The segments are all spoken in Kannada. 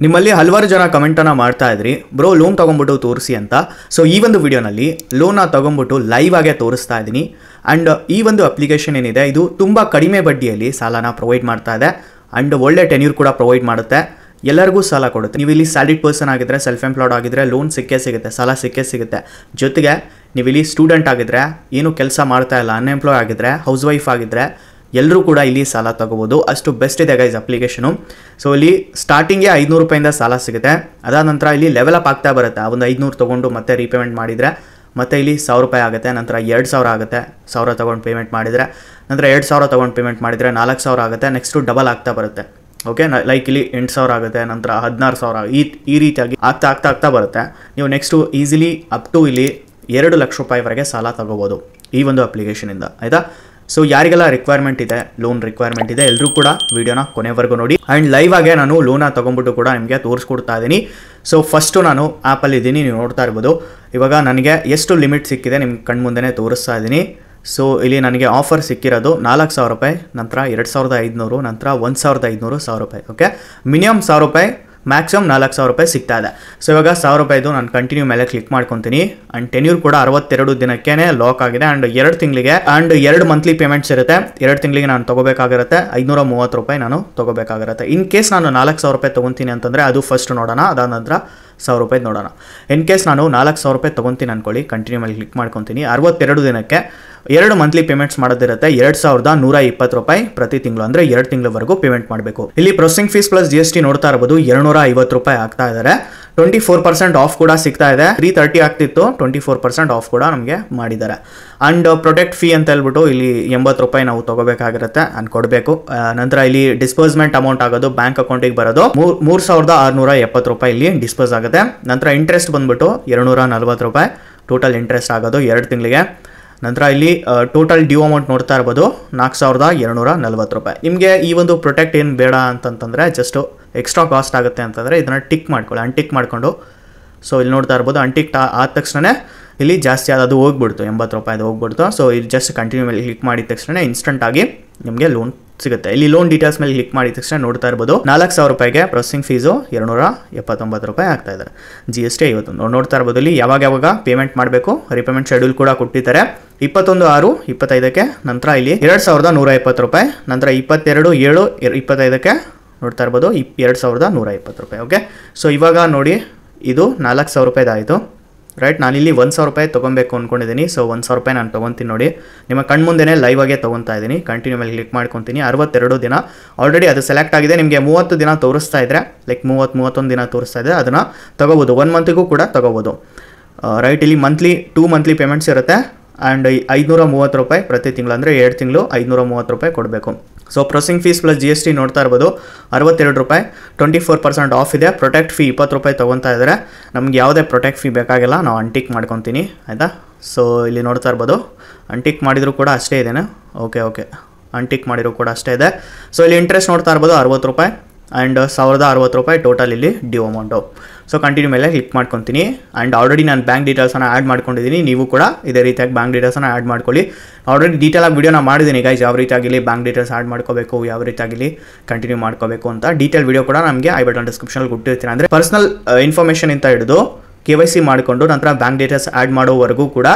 ನಿಮ್ಮಲ್ಲಿ ಹಲವಾರು ಜನ ಕಮೆಂಟನ್ನು ಮಾಡ್ತಾ ಇದ್ರಿ, ಬ್ರೋ ಲೋನ್ ತೊಗೊಂಬಿಟ್ಟು ತೋರಿಸಿ ಅಂತ. ಸೊ ಈ ಒಂದು ವಿಡಿಯೋನಲ್ಲಿ ಲೋನ್ನ ತೊಗೊಂಬಿಟ್ಟು ಲೈವ್ ಆಗೇ ತೋರಿಸ್ತಾ ಇದ್ದೀನಿ. ಆ್ಯಂಡ್ ಈ ಒಂದು ಅಪ್ಲಿಕೇಶನ್ ಏನಿದೆ ಇದು ತುಂಬ ಕಡಿಮೆ ಬಡ್ಡಿಯಲ್ಲಿ ಸಾಲನ ಪ್ರೊವೈಡ್ ಮಾಡ್ತಾ ಇದೆ. ಆ್ಯಂಡ್ ಒಳ್ಳೆ ಟೆನ್ಯೂರ್ ಕೂಡ ಪ್ರೊವೈಡ್ ಮಾಡುತ್ತೆ, ಎಲ್ಲರಿಗೂ ಸಾಲ ಕೊಡುತ್ತೆ. ನೀವು ಇಲ್ಲಿ ಸ್ಯಾಲರಿಡ್ ಪರ್ಸನ್ ಆಗಿದ್ದರೆ, ಸೆಲ್ಫ್ ಎಂಪ್ಲಾಯ್ಡ್ ಆಗಿದ್ದರೆ ಲೋನ್ ಸಿಕ್ಕೇ ಸಿಗುತ್ತೆ, ಸಾಲ ಸಿಕ್ಕೇ ಸಿಗುತ್ತೆ. ಜೊತೆಗೆ ನೀವು ಇಲ್ಲಿ ಸ್ಟೂಡೆಂಟ್ ಆಗಿದ್ದರೆ, ಏನು ಕೆಲಸ ಮಾಡ್ತಾ ಇಲ್ಲ, ಅನ್ಎಂಪ್ಲಾಯ್ ಆಗಿದ್ದರೆ, ಹೌಸ್ ವೈಫ್ ಆಗಿದ್ದರೆ ಎಲ್ಲರೂ ಕೂಡ ಇಲ್ಲಿ ಸಾಲ ತೊಗೋಬೋದು. ಅಷ್ಟು ಬೆಸ್ಟ್ ಇದೆ ಗೈಸ್ ಅಪ್ಲಿಕೇಶನು. ಸೊ ಇಲ್ಲಿ ಸ್ಟಾರ್ಟಿಂಗೆ 500 ರೂಪಾಯಿಂದ ಸಾಲ ಸಿಗುತ್ತೆ. ಅದಾದ ನಂತರ ಇಲ್ಲಿ ಲೆವೆಲ್ ಅಪ್ ಆಗ್ತಾ ಬರುತ್ತೆ. ಒಂದು 500 ತೊಗೊಂಡು ಮತ್ತೆ ರೀಪೇಮೆಂಟ್ ಮಾಡಿದರೆ ಮತ್ತೆ ಇಲ್ಲಿ 1000 ರೂಪಾಯಿ ಆಗುತ್ತೆ, ನಂತರ 2000 ಆಗುತ್ತೆ. 1000 ತೊಗೊಂಡು ಪೇಮೆಂಟ್ ಮಾಡಿದರೆ, ನಂತರ 2000 ತೊಗೊಂಡು ಪೇಮೆಂಟ್ ಮಾಡಿದರೆ 4000 ಆಗುತ್ತೆ. ನೆಕ್ಸ್ಟು ಡಬಲ್ ಆಗ್ತಾ ಬರುತ್ತೆ. ಓಕೆ, ಲೈಕ್ ಇಲ್ಲಿ 8000 ಆಗುತ್ತೆ, ನಂತರ 16000 ಈ ರೀತಿಯಾಗಿ ಆಗ್ತಾ ಬರುತ್ತೆ. ನೀವು ನೆಕ್ಸ್ಟು ಈಸಿಲಿ ಅಪ್ ಟು ಇಲ್ಲಿ 2 ಲಕ್ಷ ರೂಪಾಯಿವರೆಗೆ ಸಾಲ ತೊಗೋಬೋದು ಈ ಒಂದು ಅಪ್ಲಿಕೇಶನಿಂದ, ಆಯಿತಾ. ಸೊ ಯಾರಿಗೆಲ್ಲ ರಿಕ್ವೈರ್ಮೆಂಟ್ ಇದೆ, ಲೋನ್ ರಿಕ್ವೈರ್ಮೆಂಟ್ ಇದೆ, ಎಲ್ಲರೂ ಕೂಡ ವಿಡಿಯೋನ ಕೊನೆವರೆಗೂ ನೋಡಿ. ಆ್ಯಂಡ್ ಲೈವ್ ಆಗೇ ನಾನು ಲೋನ ತೊಗೊಂಡ್ಬಿಟ್ಟು ಕೂಡ ನಿಮಗೆ ತೋರಿಸ್ಕೊಡ್ತಾ ಇದ್ದೀನಿ. ಸೊ ಫಸ್ಟು ನಾನು ಆ್ಯಪಲ್ಲಿ ಇದ್ದೀನಿ, ನೀವು ನೋಡ್ತಾ ಇರ್ಬೋದು. ಇವಾಗ ನನಗೆ ಎಷ್ಟು ಲಿಮಿಟ್ ಸಿಕ್ಕಿದೆ ನಿಮ್ಗೆ ಕಣ್ಣು ಮುಂದೆನೇ ತೋರಿಸ್ತಾ ಇದ್ದೀನಿ. ಸೊ ಇಲ್ಲಿ ನನಗೆ ಆಫರ್ ಸಿಕ್ಕಿರೋದು 4000 ರೂಪಾಯಿ, ನಂತರ 2500, ನಂತರ 1500, 1000 ರೂಪಾಯಿ. ಓಕೆ, ಮಿನಿಮಮ್ 1000 ರೂಪಾಯಿ, ಮ್ಯಾಕ್ಸಿಮಮ್ 4000 ರೂಪಾಯಿ ಸಿಗ್ತಾ ಇದೆ. ಸೊ ಇವಾಗ 1000 ರೂಪಾಯಿದು ನಾನು ಕಂಟಿನ್ಯೂ ಮೇಲೆ ಕ್ಲಿಕ್ ಮಾಡ್ಕೊತೀನಿ. ಆ್ಯಂಡ್ ಟೆನ್ಯೂರ್ ಕೂಡ 62 ದಿನಕ್ಕೇ ಲಾಕ್ ಆಗಿದೆ. ಆ್ಯಂಡ್ 2 ತಿಂಗಳಿಗೆ ಆ್ಯಂಡ್ 2 ಮಂತ್ಲಿ ಪೇಮೆಂಟ್ಸ್ ಇರುತ್ತೆ. 2 ತಿಂಗಳಿಗೆ ನಾನು ತೊಗೋಬೇಕಾಗಿರುತ್ತೆ 530 ರೂಪಾಯಿ ನಾನು ತೊಗೋಬೇಕಾಗಿರುತ್ತೆ. ಇನ್ ಕೇಸ್ ನಾನು 4000 ರೂಪಾಯಿ ತೊಗೊತೀನಿ ಅಂತಂದರೆ ಅದು ಫಸ್ಟ್ ನೋಡೋಣ, ಅದಾದ ನಂತರ 1000 ರೂಪಾಯಿ ನೋಡೋಣ. ಇನ್ ಕೇಸ್ ನಾನು 4000 ರೂಪಾಯಿ ತೊಗೊತೀನಿ ಅಂದ್ಕೊಳ್ಳಿ, ಕಂಟಿನ್ಯೂ ಮೇಲೆ ಕ್ಲಿಕ್ ಮಾಡ್ಕೊತೀನಿ. 62 ದಿನಕ್ಕೆ 2 ಮಂತ್ಲಿ ಪೇಮೆಂಟ್ಸ್ ಮಾಡೋದಿರುತ್ತೆ. 2120 ರೂಪಾಯಿ ಪ್ರತಿ ತಿಂಗಳು, ಅಂದರೆ 2 ತಿಂಗಳವರೆಗೂ ಪೇಮೆಂಟ್ ಮಾಡಬೇಕು. ಇಲ್ಲಿ ಪ್ರೊಸೆಸಿಂಗ್ ಫೀಸ್ ಪ್ಲಸ್ GST ನೋಡ್ತಾ ಇರ್ಬೋದು 250 ರೂಪಾಯಿ ಆಗ್ತಾ ಇದ್ದಾರೆ. 24% ಆಫ್ ಕೂಡ ಸಿಗ್ತಾ ಇದೆ. 330 ಆಗ್ತಿತ್ತು, 24% ಆಫ್ ಕೂಡ ನಮಗೆ ಮಾಡಿದ್ದಾರೆ. ಆ್ಯಂಡ್ ಪ್ರೊಟೆಕ್ಟ್ ಫೀ ಅಂತ ಹೇಳ್ಬಿಟ್ಟು ಇಲ್ಲಿ 80 ರೂಪಾಯಿ ನಾವು ತೊಗೋಬೇಕಾಗಿರುತ್ತೆ, ಅಂಡ್ ಕೊಡಬೇಕು. ನಂತರ ಇಲ್ಲಿ ಡಿಸ್ಪೋಸ್ಮೆಂಟ್ ಅಮೌಂಟ್ ಆಗೋದು ಬ್ಯಾಂಕ್ ಅಕೌಂಟಿಗೆ ಬರೋದು 3670 ರೂಪಾಯಿ ಇಲ್ಲಿ ಡಿಸ್ಪೋಸ್ ಆಗುತ್ತೆ. ನಂತರ ಇಂಟ್ರೆಸ್ಟ್ ಬಂದ್ಬಿಟ್ಟು 240 ರೂಪಾಯಿ ಟೋಟಲ್ ಇಂಟ್ರೆಸ್ಟ್ ಆಗೋದು 2 ತಿಂಗಳಿಗೆ. ನಂತರ ಇಲ್ಲಿ ಟೋಟಲ್ ಡ್ಯೂ ಅಮೌಂಟ್ ನೋಡ್ತಾ ಇರ್ಬೋದು 4240 ರೂಪಾಯಿ. ನಿಮಗೆ ಈ ಒಂದು ಪ್ರೊಟೆಕ್ಟ್ ಏನು ಬೇಡ ಅಂತಂತಂದರೆ ಜಸ್ಟು ಎಕ್ಸ್ಟ್ರಾ ಕಾಸ್ಟ್ ಆಗುತ್ತೆ ಅಂತಂದರೆ ಇದನ್ನು ಟಿಕ್ ಮಾಡ್ಕೊಳ್ಳಿ, ಅನ್ಟಿಕ್ ಮಾಡಿಕೊಂಡು. ಸೊ ಇಲ್ಲಿ ನೋಡ್ತಾ ಇರ್ಬೋದು ಅನ್ಟಿಕ್ ಆದ ತಕ್ಷಣ ಇಲ್ಲಿ ಜಾಸ್ತಿ ಅದು ಹೋಗ್ಬಿಡ್ತು, 80 ರೂಪಾಯಿದು ಹೋಗ್ಬಿಡ್ತು. ಸೊ ಇಲ್ಲಿ ಜಸ್ಟ್ ಕಂಟಿನ್ಯೂ ಮೇಲೆ ಕ್ಲಿಕ್ ಮಾಡಿದ ತಕ್ಷಣ ಇನ್ಸ್ಟಂಟಾಗಿ ನಿಮಗೆ ಲೋನ್ ಸಿಗುತ್ತೆ. ಇಲ್ಲಿ ಲೋನ್ ಡೀಟೇಲ್ಸ್ ಮೇಲೆ ಕ್ಲಿಕ್ ಮಾಡಿದ ತಕ್ಷಣ ನೋಡ್ತಾ ಇರ್ಬೋದು 4000 ರೂಪಾಯಿಗೆ ಪ್ರೊಸೆಸಿಂಗ್ ಫೀಸು 279 ರೂಪಾಯಿ ಆಗ್ತಾ ಇದ್ದಾರೆ. GST 51 ನೋಡ್ತಾ ಇರ್ಬೋದು. ಇಲ್ಲಿ ಯಾವಾಗ ಪೇಮೆಂಟ್ ಮಾಡಬೇಕು, ರಿಪೇಮೆಂಟ್ ಶೆಡ್ಯೂಲ್ ಕೂಡ ಕೊಟ್ಟಿದ್ದಾರೆ 21/6/25ಕ್ಕೆ. ನಂತರ ಇಲ್ಲಿ 2120 ರೂಪಾಯಿ, ನಂತರ 22/7/25ಕ್ಕೆ ನೋಡ್ತಾ ಇರ್ಬೋದು 2120 ರೂಪಾಯಿ. ಓಕೆ, ಸೊ ಇವಾಗ ನೋಡಿ ಇದು 4000 ರೂಪಾಯಿದಾಯಿತು, ರೈಟ್. ನಾನಿಲ್ಲಿ 1000 ರೂಪಾಯಿ ತೊಗೊಬೇಕು ಅಂದ್ಕೊಂಡಿದ್ದೀನಿ. ಸೊ 1000 ರೂಪಾಯಿ ನಾನು ತೊಗೊತೀನಿ ನೋಡಿ, ನಿಮ್ಮ ಕಣ್ಮುಂದೆನೇ ಲೈವ್ ಆಗೇ ತೊಗೊತಾ ಇದ್ದೀನಿ. ಕಂಟಿನ್ಯೂ ಮೇಲೆ ಕ್ಲಿಕ್ ಮಾಡ್ಕೊತೀನಿ. 62 ದಿನ ಆಲ್ರೆಡಿ ಅದು ಸೆಲೆಕ್ಟ್ ಆಗಿದೆ. ನಿಮಗೆ 30 ದಿನ ತೋರಿಸ್ತಾ ಇದ್ದರೆ, ಲೈಕ್ 30-31 ದಿನ ತೋರಿಸ್ತಾ ಇದೆ, ಅದನ್ನು ತೊಗೋಬೋದು. 1 ಮಂತಿಗೂ ಕೂಡ ತೊಗೋಬೋದು, ರೈಟ್. ಇಲ್ಲಿ 2 ಮಂತ್ಲಿ ಪೇಮೆಂಟ್ಸ್ ಇರುತ್ತೆ. ಆ್ಯಂಡ್ 530 ರೂಪಾಯಿ ಪ್ರತಿ ತಿಂಗಳು, ಅಂದರೆ 2 ತಿಂಗಳು 530 ರೂಪಾಯಿ ಕೊಡಬೇಕು. So processing fees plus GST ನೋಡ್ತಾ ಇರ್ಬೋದು 62 ರೂಪಾಯಿ, 24% ಆಫ್ ಇದೆ. ಪ್ರೊಟೆಕ್ಟ್ ಫೀ 20 ರೂಪಾಯಿ ತೊಗೊತಾ ಇದ್ದಾರೆ. ನಮ್ಗೆ ಯಾವುದೇ ಪ್ರೊಟೆಕ್ಟ್ ಫೀ ಬೇಕಾಗಿಲ್ಲ, ನಾವು ಅನ್ಟಿಕ್ ಮಾಡ್ಕೊತೀನಿ, ಆಯಿತಾ. ಸೊ ಇಲ್ಲಿ ನೋಡ್ತಾ ಇರ್ಬೋದು ಅನ್ಟಿಕ್ ಮಾಡಿದರೂ ಕೂಡ ಅಷ್ಟೇ ಇದೆನಾ. ಓಕೆ, ಅನ್ಟಿಕ್ ಮಾಡಿದರೂ ಕೂಡ ಅಷ್ಟೇ ಇದೆ. ಸೊ ಇಲ್ಲಿ ಇಂಟ್ರೆಸ್ಟ್ ನೋಡ್ತಾ ಇರ್ಬೋದು 60 ರೂಪಾಯಿ ಆ್ಯಂಡ್ 1060 ರೂಪಾಯಿ ಟೋಟಲ್ ಇಲ್ಲಿ ಡ್ಯೂ ಅಮೌಂಟು. ಸೊ ಕಂಟಿನ್ಯೂ ಮೇಲೆ ಕ್ಲಿಕ್ ಮಾಡ್ಕೊತೀನಿ. ಆ್ಯಂಡ್ ಆಲ್ರೆಡಿ ನಾನು ಬ್ಯಾಂಕ್ ಡೀಟೇಲ್ಸನ್ನು ಆ್ಯಡ್ ಮಾಡ್ಕೊಂಡಿದ್ದೀನಿ. ನೀವು ಕೂಡ ಇದೇ ರೀತಿಯಾಗಿ ಬ್ಯಾಂಕ್ ಡೀಟೇಲ್ಸನ್ನು ಆ್ಯಡ್ ಮಾಡ್ಕೊಳ್ಳಿ. ಆಲ್ರೆಡಿ ಡೀಟೇಲಾಗಿ ವಿಡಿಯೋನ ಮಾಡಿದ್ದೀನಿ ಗೈಸ್, ಯಾವ ರೀತಿಯಾಗಿ ಬ್ಯಾಂಕ್ ಡೀಟೇಲ್ಸ್ ಆ್ಯಡ್ ಮಾಡ್ಕೋಬೇಕು, ಯಾವ ರೀತಿಯಾಗಿ ಕಂಟಿನ್ಯೂ ಮಾಡ್ಕೋಬೇಕು ಅಂತ ಡೀಟೇಲ್ ವಿಡಿಯೋ ಕೂಡ ನಮಗೆ ಐ ಬಟನ್ ಡಿಸ್ಕ್ರಿಪ್ಷನಲ್ಲಿ ಕೊಟ್ಟಿರ್ತೀನಿ. ಅಂದರೆ ಪರ್ಸನಲ್ ಇನ್ಫಾರ್ಮೇಷನ್ ಅಂತ ಹಿಡಿದು KYC ಮಾಡಿಕೊಂಡು ನಂತರ ಬ್ಯಾಂಕ್ ಡೀಟೇಲ್ಸ್ ಆ್ಯಡ್ ಮಾಡೋವರೆಗೂ ಕೂಡ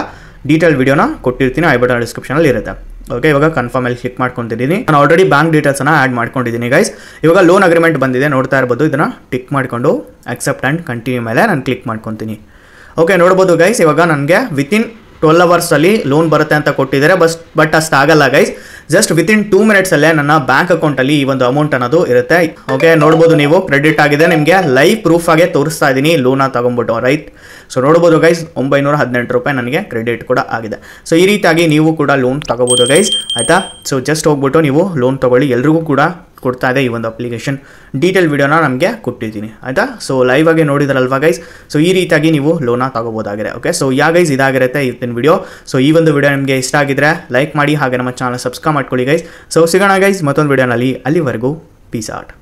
ಡೀಟೇಲ್ ವಿಡಿಯೋನ ಕೊಟ್ಟಿರ್ತೀನಿ, ಐ ಬಟನ್ ಡಿಸ್ಕ್ರಿಪ್ಷನಲ್ಲಿ ಇರುತ್ತೆ. ಓಕೆ, ಇವಾಗ ಕನ್ಫರ್ಮ್ ಅಲ್ಲಿ ಕ್ಲಿಕ್ ಮಾಡ್ಕೊಂಡಿದ್ದೀನಿ. ನಾನು ಆಲ್ರೆಡಿ ಬ್ಯಾಂಕ್ ಡೀಟೇಲ್ಸನ್ನು ಆ್ಯಡ್ ಮಾಡ್ಕೊಂಡಿದ್ದೀನಿ ಗೈಸ್. ಇವಾಗ ಲೋನ್ ಅಗ್ರಿಮೆಂಟ್ ಬಂದಿದೆ, ನೋಡ್ತಾ ಇರ್ಬೋದು. ಇದನ್ನು ಟಿಕ್ ಮಾಡಿಕೊಂಡು ಅಕ್ಸೆಪ್ಟ್ ಆ್ಯಂಡ್ ಕಂಟಿನ್ಯೂ ಮೇಲೆ ನಾನು ಕ್ಲಿಕ್ ಮಾಡ್ಕೊತೀನಿ. ಓಕೆ, ನೋಡ್ಬೋದು ಗೈಸ್. ಇವಾಗ ನನಗೆ ವಿತಿನ್ 12 ಅವರ್ಸಲ್ಲಿ ಲೋನ್ ಬರುತ್ತೆ ಅಂತ ಕೊಟ್ಟಿದ್ದಾರೆ. ಬಟ್ ಅಷ್ಟಾಗಲ್ಲ ಗೈಸ್. ಜಸ್ಟ್ ವಿತಿನ್ 2 ಮಿನಿಟ್ಸಲ್ಲೇ ನನ್ನ ಬ್ಯಾಂಕ್ ಅಕೌಂಟಲ್ಲಿ ಈ ಒಂದು ಅಮೌಂಟ್ ಅನ್ನೋದು ಇರುತ್ತೆ. ಓಕೆ, ನೋಡ್ಬೋದು ನೀವು ಕ್ರೆಡಿಟ್ ಆಗಿದೆ. ನಿಮಗೆ ಲೈವ್ ಪ್ರೂಫ್ ಆಗಿ ತೋರಿಸ್ತಾ ಇದ್ದೀನಿ ಲೋನ ತೊಗೊಂಡ್ಬಿಟ್ಟು, ರೈಟ್. ಸೊ ನೋಡ್ಬೋದು ಗೈಸ್ 918 ರೂಪಾಯಿ ನನಗೆ ಕ್ರೆಡಿಟ್ ಕೂಡ ಆಗಿದೆ. ಸೊ ಈ ರೀತಿಯಾಗಿ ನೀವು ಕೂಡ ಲೋನ್ ತಗೋಬೋದು ಗೈಸ್, ಆಯಿತಾ. ಸೊ ಜಸ್ಟ್ ಹೋಗ್ಬಿಟ್ಟು ನೀವು ಲೋನ್ ತೊಗೊಳ್ಳಿ. ಎಲ್ರಿಗೂ ಕೂಡ ಕೊಡ್ತಾ ಇದೆ ಈ ಒಂದು ಅಪ್ಲಿಕೇಶನ್. ಡೀಟೇಲ್ ವಿಡಿಯೋನ ನಮಗೆ ಕೊಟ್ಟಿದ್ದೀನಿ, ಆಯಿತಾ. ಸೊ ಲೈವ್ ಆಗಿ ನೋಡಿದ್ರಲ್ವಾ ಗೈಸ್. ಸೊ ಈ ರೀತಿಯಾಗಿ ನೀವು ಲೋನ ತಗೋಬೋದಾಗಿದೆ. ಓಕೆ, ಸೊ ಗೈಸ್ ಇದಾಗಿರುತ್ತೆ ಇವತ್ತಿನ ವಿಡಿಯೋ. ಸೊ ಈ ಒಂದು ವಿಡಿಯೋ ನಿಮಗೆ ಇಷ್ಟ ಆಗಿದ್ರೆ ಲೈಕ್ ಮಾಡಿ, ಹಾಗೆ ನಮ್ಮ ಚಾನಲ್ ಸಬ್ಸ್ಕ್ರೈಬ್ ಮಾಡ್ಕೊಳ್ಳಿ ಗೈಸ್. ಸೊ ಸಿಗೋಣ ಗೈಸ್ ಮತ್ತೊಂದು ವಿಡಿಯೋನಲ್ಲಿ. ಅಲ್ಲಿವರೆಗೂ ಪೀಸ್ ಔಟ್.